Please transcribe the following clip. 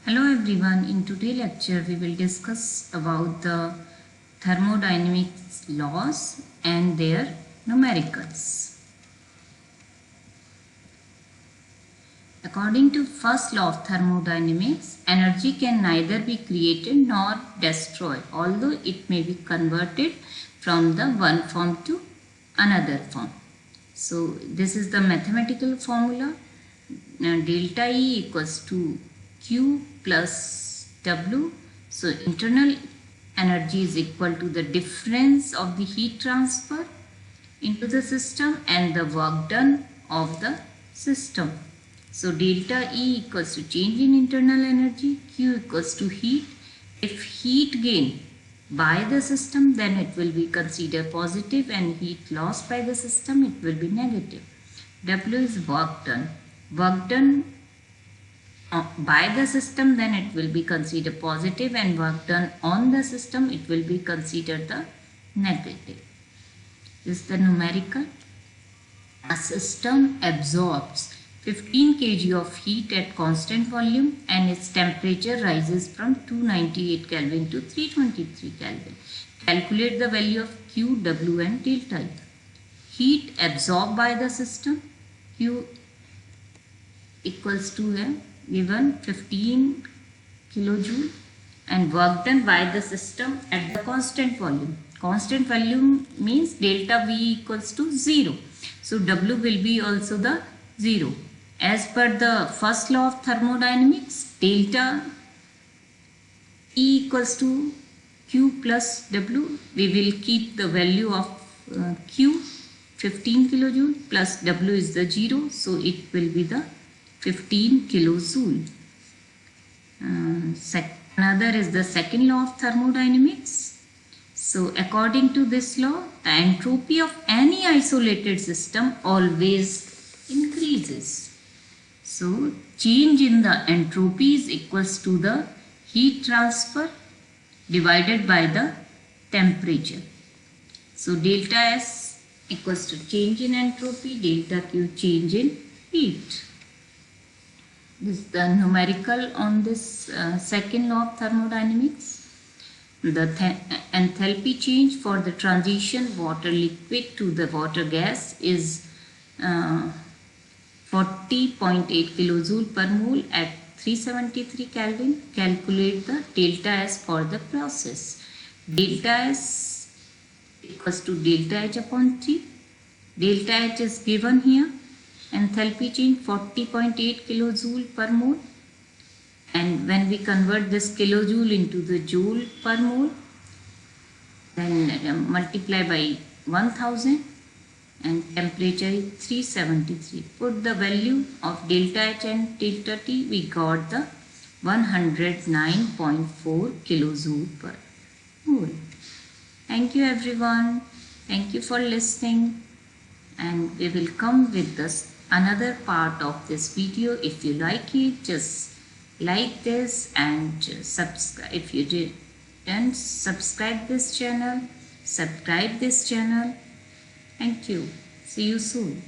Hello everyone, in today's lecture we will discuss about the thermodynamics laws and their numericals. According to first law of thermodynamics, energy can neither be created nor destroyed, although it may be converted from the one form to another form. So this is the mathematical formula. Now, delta E equals to Q plus W. So internal energy is equal to the difference of the heat transfer into the system and the work done of the system. So delta E equals to change in internal energy, Q equals to heat. If heat gain by the system, then it will be considered positive, and heat lost by the system, it will be negative. W is work done. Work done by the system, then it will be considered positive, and work done on the system, it will be considered the negative. This is the numerical. A system absorbs 15 kg of heat at constant volume and its temperature rises from 298 Kelvin to 323 Kelvin. Calculate the value of Q, W and delta E. Heat absorbed by the system, Q equals to given 15 kilojoule, and work done by the system at the constant volume. Constant volume means delta V equals to 0. So W will be also the 0. As per the first law of thermodynamics, delta E equals to Q plus W. We will keep the value of Q 15 kilojoule plus W is the 0. So it will be the 15 kilojoule. Another is the second law of thermodynamics. So according to this law, the entropy of any isolated system always increases. So change in the entropy is equals to the heat transfer divided by the temperature. So delta S equals to change in entropy, delta Q change in heat. This is the numerical on this second law of thermodynamics. The enthalpy change for the transition water liquid to the water gas is 40.8 kilojoule per mole at 373 Kelvin. Calculate the delta S for the process. Delta S equals to delta H upon 3. Delta H is given here. Enthalpy change 40.8 kilojoule per mole, and when we convert this kilojoule into the joule per mole, then multiply by 1000, and temperature is 373. Put the value of delta H and delta T, we got the 109.4 kilojoule per mole. Thank you everyone. Thank you for listening, and we will come with this another part of this video. If you like it, just like this and subscribe. If you didn't subscribe this channel, subscribe this channel. Thank you. See you soon.